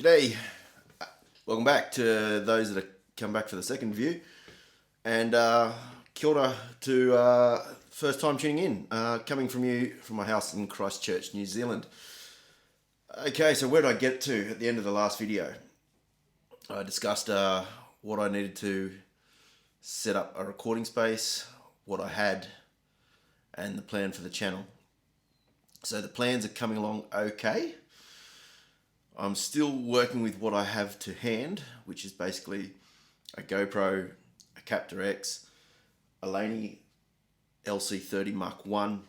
G'day, welcome back to those that have come back for the second view, and kia ora to first time tuning in, coming from you from my house in Christchurch, New Zealand. Okay, so where did I get to at the end of the last video? I discussed what I needed to set up a recording space, what I had, and the plan for the channel. So the plans are coming along okay. I'm still working with what I have to hand, which is basically a GoPro, a Captor X, a Laney LC30 Mark 1,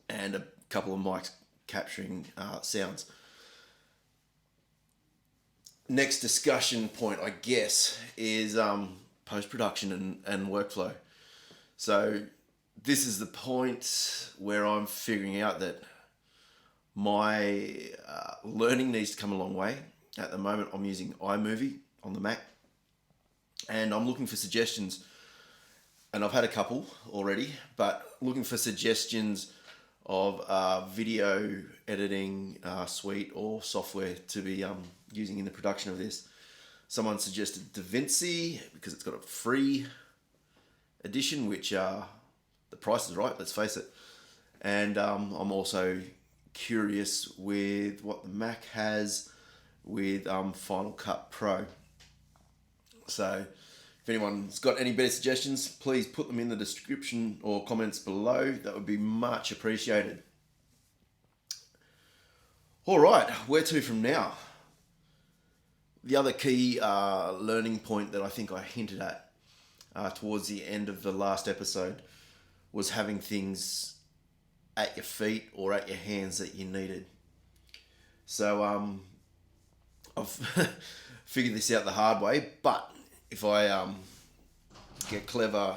and a couple of mics capturing sounds. Next discussion point, I guess, is post-production and workflow. So this is the point where I'm figuring out that my learning needs to come a long way. At the moment, I'm using iMovie on the Mac, and I'm looking for suggestions. And I've had a couple already, but looking for suggestions of video editing suite or software to be using in the production of this. Someone suggested DaVinci because it's got a free edition, which the price is right, let's face it. And I'm also curious with what the Mac has with Final Cut Pro. So if anyone's got any better suggestions, please put them in the description or comments below. That would be much appreciated. All right, where to from now? The other key learning point that I think I hinted at towards the end of the last episode was having things at your feet or at your hands that you needed. So I've figured this out the hard way, but if I get clever,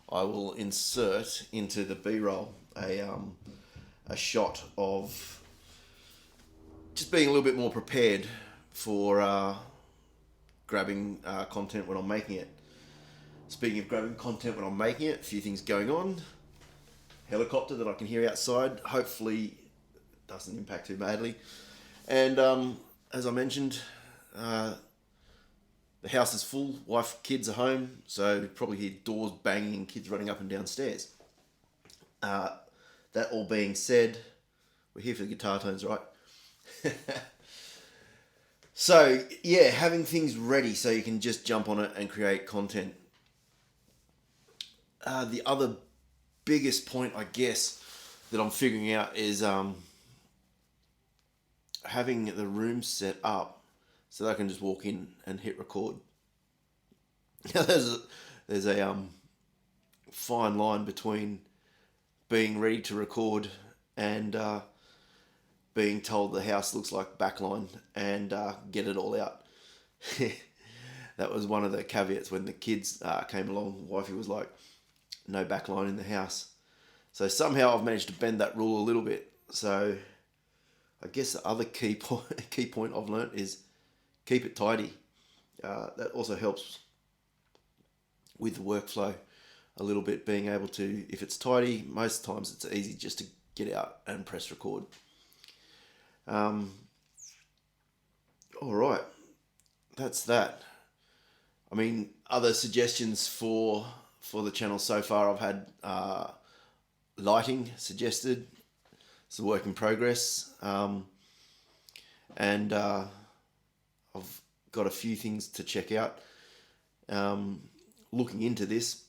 I will insert into the B-roll a shot of just being a little bit more prepared for grabbing content when I'm making it. Speaking of grabbing content when I'm making it, a few things going on. Helicopter that I can hear outside, hopefully doesn't impact too badly. And as I mentioned, the house is full, wife, kids are home, so probably hear doors banging and kids running up and down stairs. That all being said, we're here for the guitar tones, right? So yeah, having things ready so you can just jump on it and create content. The other biggest point, I guess, that I'm figuring out is having the room set up so that I can just walk in and hit record. Now there's a fine line between being ready to record and being told the house looks like backline and get it all out. That was one of the caveats when the kids came along. Wifey was like, no backline in the house. So somehow I've managed to bend that rule a little bit. So I guess the other key point I've learnt is keep it tidy. That also helps with the workflow a little bit, being able to, if it's tidy, most times it's easy just to get out and press record. All right, that's that. I mean, other suggestions for the channel so far, I've had lighting suggested. It's a work in progress, and I've got a few things to check out. Looking into this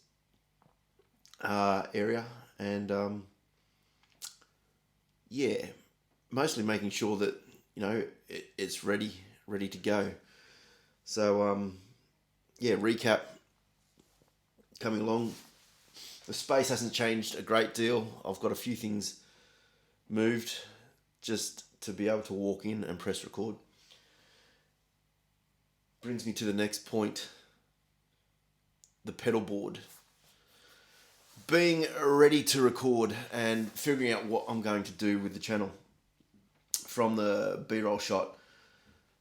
area, and yeah, mostly making sure that it's ready to go. So yeah, recap coming along. The space hasn't changed a great deal. I've got a few things moved just to be able to walk in and press record. Brings me to the next point, the pedal board. Being ready to record and figuring out what I'm going to do with the channel. From the B-roll shot,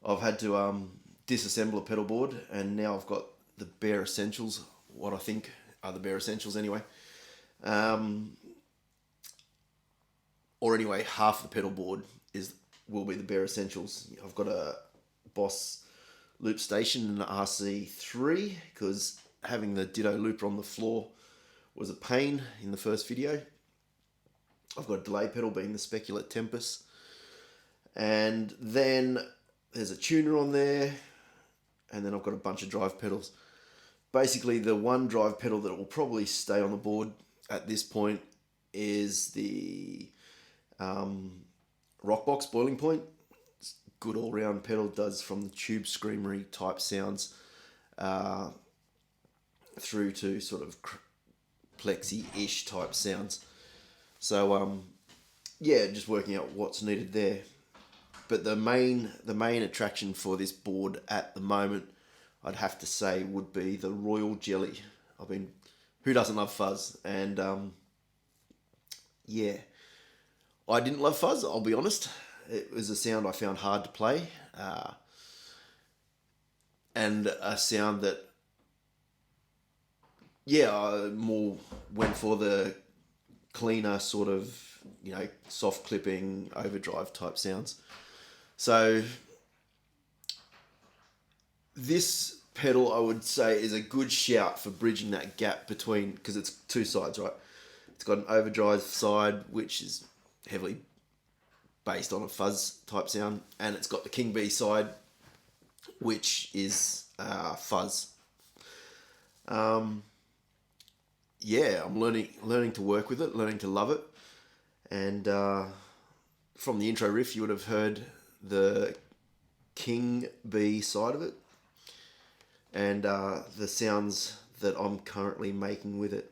I've had to disassemble a pedal board, and now I've got the bare essentials, what I think are the bare essentials anyway. Or anyway, half the pedal board will be the bare essentials. I've got a Boss loop station and an RC3, because having the Ditto looper on the floor was a pain in the first video. I've got a delay pedal being the Specular Tempest. And then there's a tuner on there. And then I've got a bunch of drive pedals. Basically, the one drive pedal that will probably stay on the board at this point is the Rockbox Boiling Point. It's a good all-round pedal, does from the tube screamery type sounds through to sort of plexi-ish type sounds. So yeah, just working out what's needed there. But the main attraction for this board at the moment, I'd have to say, would be the Royal Jelly. Who doesn't love fuzz? And yeah, I didn't love fuzz, I'll be honest. It was a sound I found hard to play, and a sound that, yeah, I more went for the cleaner sort of, soft clipping, overdrive type sounds. So this pedal, I would say, is a good shout for bridging that gap between, because it's two sides, right? It's got an overdrive side, which is heavily based on a fuzz type sound, and it's got the King Bee side, which is fuzz. Yeah, I'm learning to work with it, learning to love it, and from the intro riff, you would have heard the King Bee side of it, and the sounds that I'm currently making with it.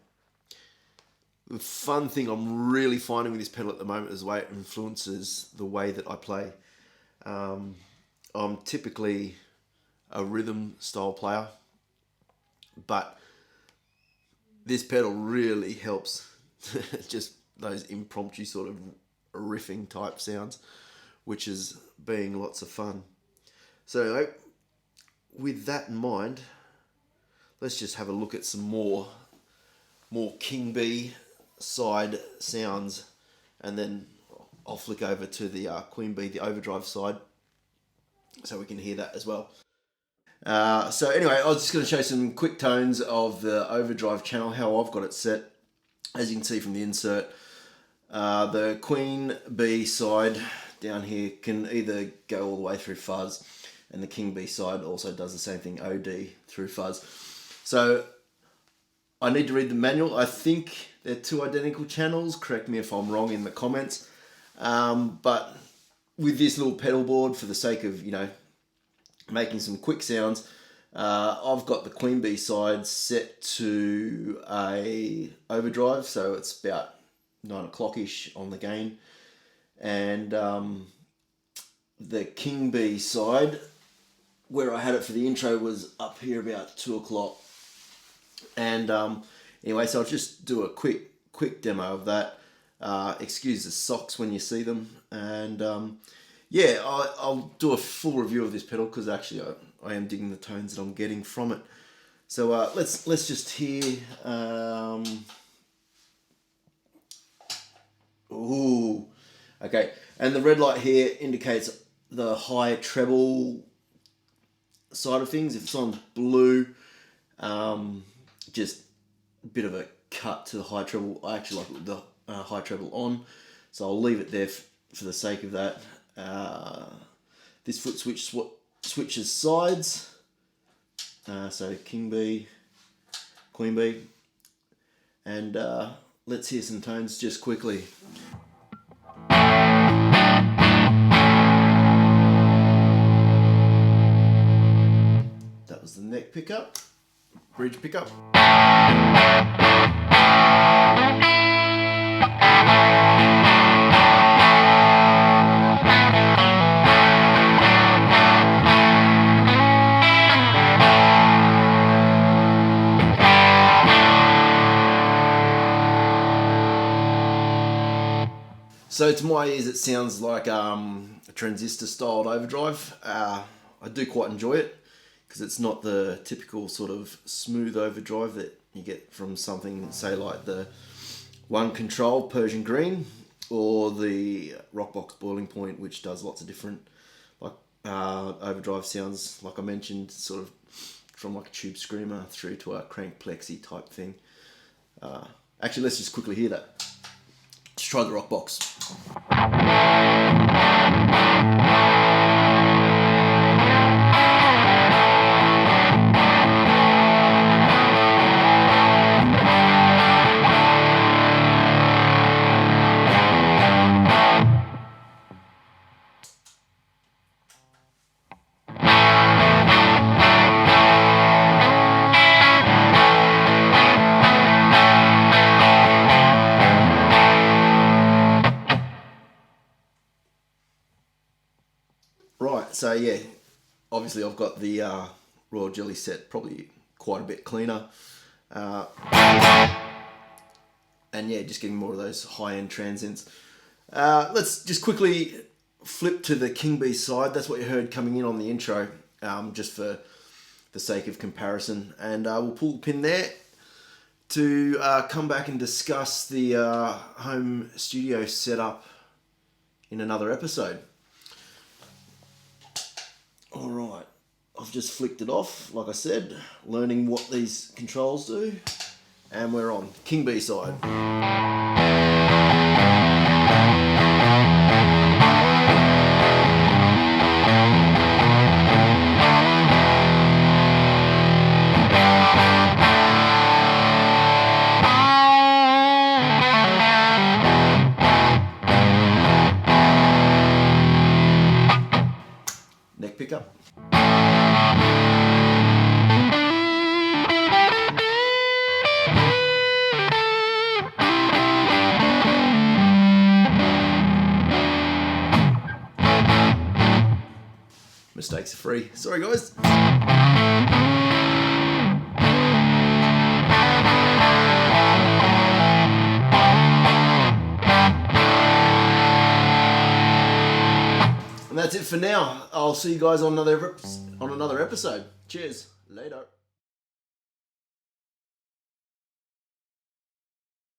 The fun thing I'm really finding with this pedal at the moment is the way it influences the way that I play. I'm typically a rhythm style player, but this pedal really helps just those impromptu sort of riffing type sounds, which is being lots of fun. So with that in mind, let's just have a look at some more King Bee side sounds, and then I'll flick over to the Queen Bee, the overdrive side, so we can hear that as well. So anyway, I was just going to show some quick tones of the overdrive channel, how I've got it set. As you can see from the insert, the Queen Bee side down here can either go all the way through fuzz, and the King Bee side also does the same thing, OD through fuzz. So I need to read the manual. I think they're two identical channels. Correct me if I'm wrong in the comments. But with this little pedal board, for the sake of, making some quick sounds, I've got the Queen Bee side set to a overdrive, so it's about 9 o'clock-ish on the gain. And the King Bee side, where I had it for the intro, was up here about 2 o'clock. And anyway, so I'll just do a quick demo of that. Excuse the socks when you see them. And yeah, I'll do a full review of this pedal, because actually I am digging the tones that I'm getting from it. So let's just hear. Ooh, okay. And the red light here indicates the high treble side of things. If it's on blue, just a bit of a cut to the high treble. I actually like the high treble on, so I'll leave it there for the sake of that. This foot switch switches sides, so King Bee, Queen Bee, and let's hear some tones just quickly. pickup, bridge pickup. So to my ears it sounds like a transistor styled overdrive. I do quite enjoy it because it's not the typical sort of smooth overdrive that you get from something, say like the One Control Persian Green or the Rockbox Boiling Point, which does lots of different like overdrive sounds, like I mentioned, sort of from like a tube screamer through to a crank plexi type thing. Actually, let's just quickly hear that. Let's try the Rockbox. Right, so yeah, obviously I've got the Royal Jelly set probably quite a bit cleaner. And yeah, just getting more of those high-end transients. Let's just quickly flip to the King Bee side. That's what you heard coming in on the intro, just for the sake of comparison. And we'll pull the pin there to come back and discuss the home studio setup in another episode. Alright, I've just flicked it off, like I said, learning what these controls do, and we're on King Bee side. Neck pickup. Mistakes are free. Sorry guys. And that's it for now. I'll see you guys on another episode. Cheers. Later.